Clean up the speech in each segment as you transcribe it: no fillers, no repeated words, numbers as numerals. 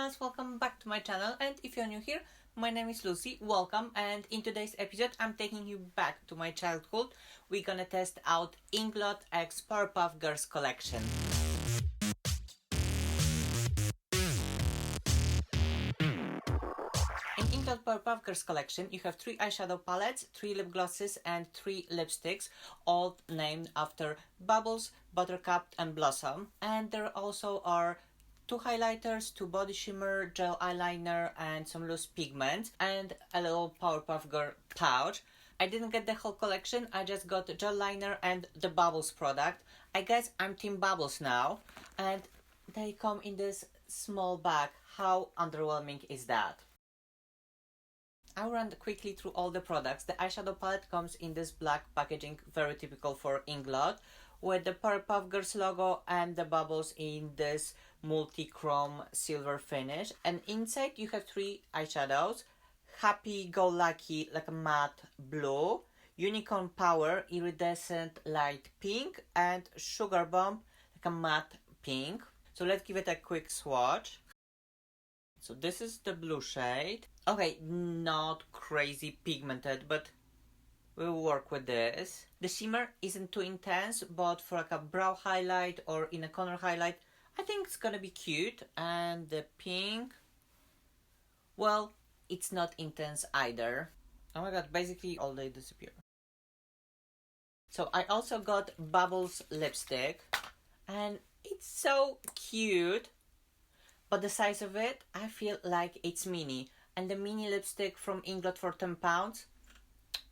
guys, welcome back to my channel, and if you're new here, my name is Lucy, welcome, and in today's episode I'm taking you back to my childhood. We're gonna test out Inglot X Powerpuff Girls collection. In Inglot Powerpuff Girls collection, you have 3 eyeshadow palettes, 3 lip glosses, and 3 lipsticks, all named after Bubbles, Buttercup, and Blossom. And there also are 2 highlighters, 2 body shimmer, gel eyeliner, and some loose pigment, and a little Powerpuff Girl pouch. I didn't get the whole collection, I just got the gel liner and the Bubbles product. I guess I'm Team Bubbles now, and they come in this small bag. How underwhelming is that? I'll run quickly through all the products. The eyeshadow palette comes in this black packaging, very typical for Inglot, with the Powerpuff Girls logo and the bubbles in this multi-chrome silver finish. And inside you have 3 eyeshadows: Happy Go Lucky, like a matte blue; Unicorn Power, iridescent light pink; and Sugar Bomb, like a matte pink. So let's give it a quick swatch. So this is the blue shade. Okay, not crazy pigmented, but we'll work with this. The shimmer isn't too intense, but for like a brow highlight or in a corner highlight, I think it's gonna be cute. And the pink, well, it's not intense either. Oh my god, basically all they disappear. So I also got Bubbles lipstick, and it's so cute, but the size of it, I feel like it's mini. And the mini lipstick from Inglot for £10,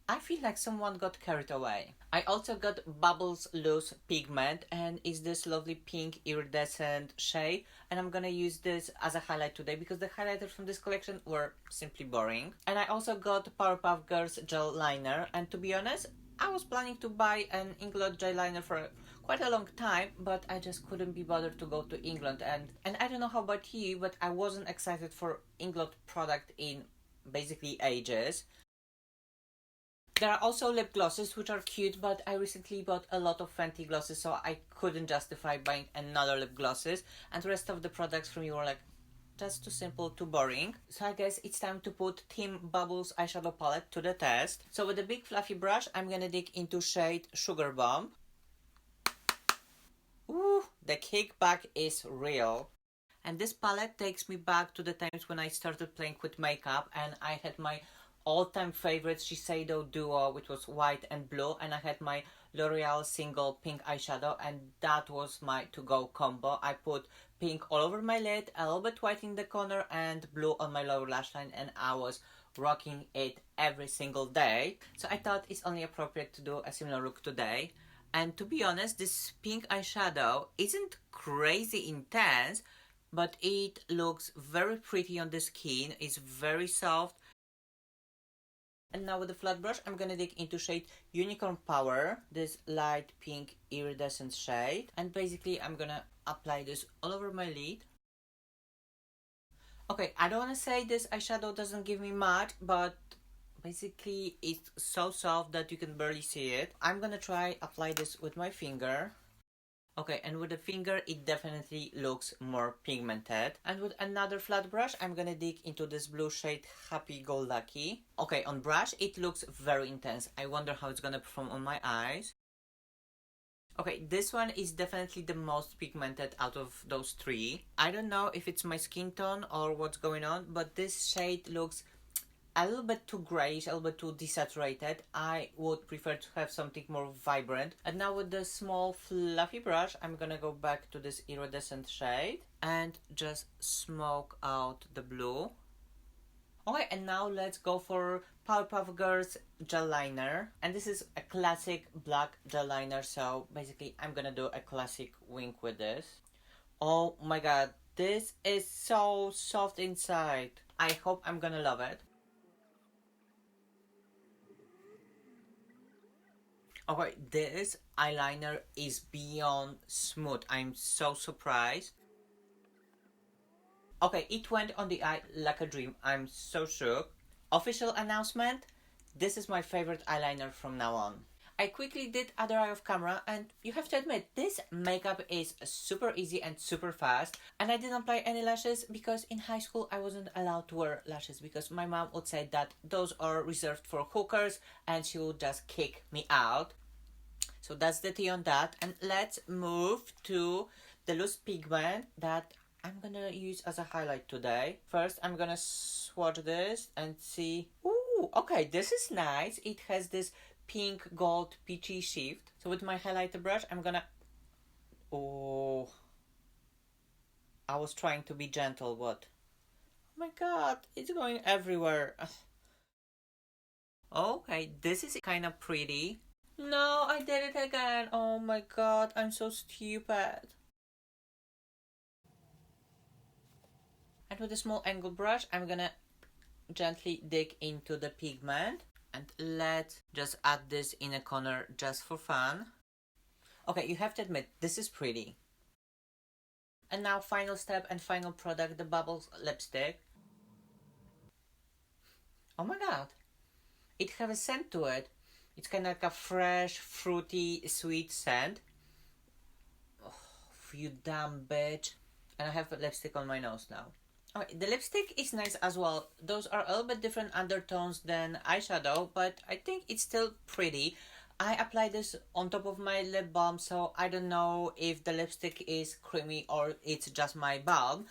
I feel like someone got carried away. I also got Bubbles Loose Pigment, and it's this lovely pink iridescent shade, and I'm gonna use this as a highlight today because the highlighters from this collection were simply boring. And I also got Powerpuff Girls gel liner, and to be honest, I was planning to buy an Inglot gel liner for quite a long time, but I just couldn't be bothered to go to England, and I don't know how about you, but I wasn't excited for Inglot product in basically ages. There are also lip glosses which are cute, but I recently bought a lot of Fenty glosses, so I couldn't justify buying another lip glosses, and the rest of the products from you were like just too simple, too boring. So I guess it's time to put Team Bubbles eyeshadow palette to the test. So with a big fluffy brush, I'm gonna dig into shade Sugar Bomb. Ooh, the kickback is real. And this palette takes me back to the times when I started playing with makeup, and I had my all-time favorite Shiseido duo, which was white and blue, and I had my L'Oreal single pink eyeshadow, and that was my to-go combo. I put pink all over my lid, a little bit white in the corner, and blue on my lower lash line, and I was rocking it every single day. So I thought it's only appropriate to do a similar look today. And to be honest, this pink eyeshadow isn't crazy intense, but it looks very pretty on the skin. It's very soft. And now with the flat brush, I'm gonna dig into shade Unicorn Power, this light pink iridescent shade. And basically, I'm gonna apply this all over my lid. Okay, I don't wanna say this eyeshadow doesn't give me much, but basically it's so soft that you can barely see it. I'm gonna try apply this with my finger. Okay, and with the finger it definitely looks more pigmented. And with another flat brush, I'm gonna dig into this blue shade Happy Go Lucky. Okay, on brush it looks very intense. I wonder how it's gonna perform on my eyes. Okay, this one is definitely the most pigmented out of those 3. I don't know if it's my skin tone or what's going on, but this shade looks a little bit too grayish, a little bit too desaturated. I would prefer to have something more vibrant. And now with the small fluffy brush, I'm gonna go back to this iridescent shade and just smoke out the blue. Okay, and now let's go for Powerpuff Girls gel liner. And this is a classic black gel liner, so basically I'm gonna do a classic wink with this. Oh my god, this is so soft inside. I hope I'm gonna love it. Okay, this eyeliner is beyond smooth. I'm so surprised. Okay, it went on the eye like a dream. I'm so shook. Official announcement, this is my favorite eyeliner from now on. I quickly did other eye of camera, and you have to admit, this makeup is super easy and super fast. And I didn't apply any lashes because in high school I wasn't allowed to wear lashes because my mom would say that those are reserved for hookers and she would just kick me out. So that's the tea on that. And let's move to the loose pigment that I'm gonna use as a highlight today. First, I'm gonna swatch this and see. Ooh, okay, this is nice. It has this pink gold peachy shift. So with my highlighter brush, I'm gonna. Oh, I was trying to be gentle, but oh my god, it's going everywhere. Okay, this is kind of pretty. No, I did it again. Oh my god, I'm so stupid. And with a small angle brush, I'm gonna gently dig into the pigment. And let's just add this in a corner just for fun. Okay, you have to admit, this is pretty. And now final step and final product, the Bubbles lipstick. Oh my god. It has a scent to it. It's kind of like a fresh, fruity, sweet scent. Oh, you dumb bitch. And I have a lipstick on my nose now. Okay, the lipstick is nice as well. Those are a little bit different undertones than eyeshadow, but I think it's still pretty. I applied this on top of my lip balm, so I don't know if the lipstick is creamy or it's just my balm,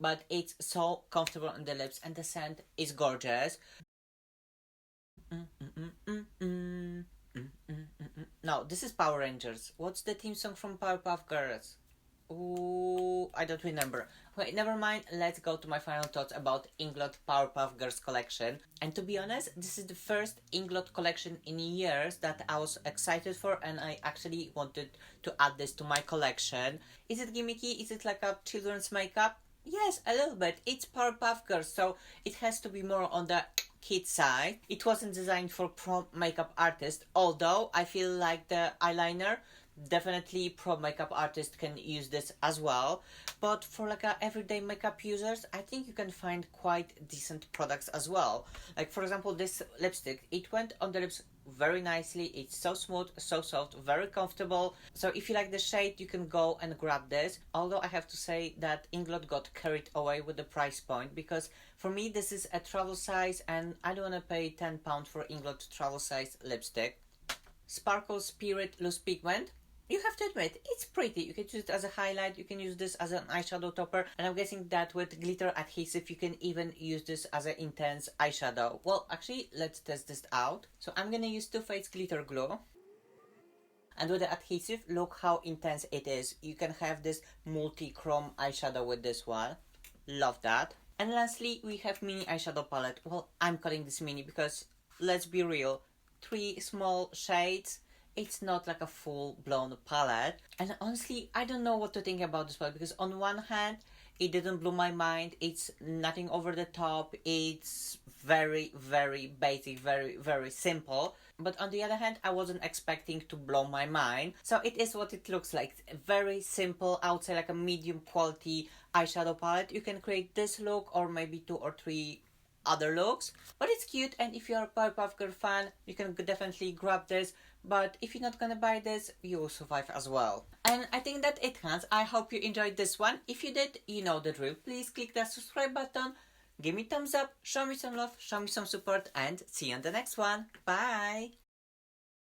but it's so comfortable on the lips and the scent is gorgeous. No, this is Power Rangers. What's the theme song from Powerpuff Girls? Ooh, I don't remember. Okay, never mind. Let's go to my final thoughts about Inglot Powerpuff Girls collection. And to be honest, this is the first Inglot collection in years that I was excited for, and I actually wanted to add this to my collection. Is it gimmicky? Is it like a children's makeup? Yes, a little bit. It's Powerpuff Girls, so it has to be more on the kid side. It wasn't designed for pro makeup artists, although I feel like the eyeliner, definitely pro makeup artist can use this as well, but for like a everyday makeup users, I think you can find quite decent products as well. Like for example, this lipstick, it went on the lips very nicely. It's so smooth, so soft, very comfortable. So if you like the shade, you can go and grab this. Although I have to say that Inglot got carried away with the price point, because for me this is a travel size and I don't want to pay £10 for Inglot travel size lipstick. Sparkle Spirit Loose Pigment. You have to admit, it's pretty. You can use it as a highlight, you can use this as an eyeshadow topper, and I'm guessing that with glitter adhesive you can even use this as an intense eyeshadow. Well, actually, let's test this out. So I'm gonna use Too Faced glitter glue. And with the adhesive, look how intense it is. You can have this multi-chrome eyeshadow with this one. Love that. And lastly, we have mini eyeshadow palette. Well, I'm calling this mini because, let's be real, 3 small shades. It's not like a full-blown palette. And honestly, I don't know what to think about this palette, because on one hand, it didn't blow my mind. It's nothing over the top. It's very, very basic, very, very simple. But on the other hand, I wasn't expecting to blow my mind. So it is what it looks like. Very simple, I would say like a medium quality eyeshadow palette. You can create this look or maybe 2 or 3 other looks, but it's cute. And if you're a Powerpuff Girl fan, you can definitely grab this, but if you're not gonna buy this, you will survive as well. And I think that it has. I hope you enjoyed this one. If you did, you know the drill. Please click that subscribe button, give me thumbs up, show me some love, show me some support, and see you on the next one. Bye.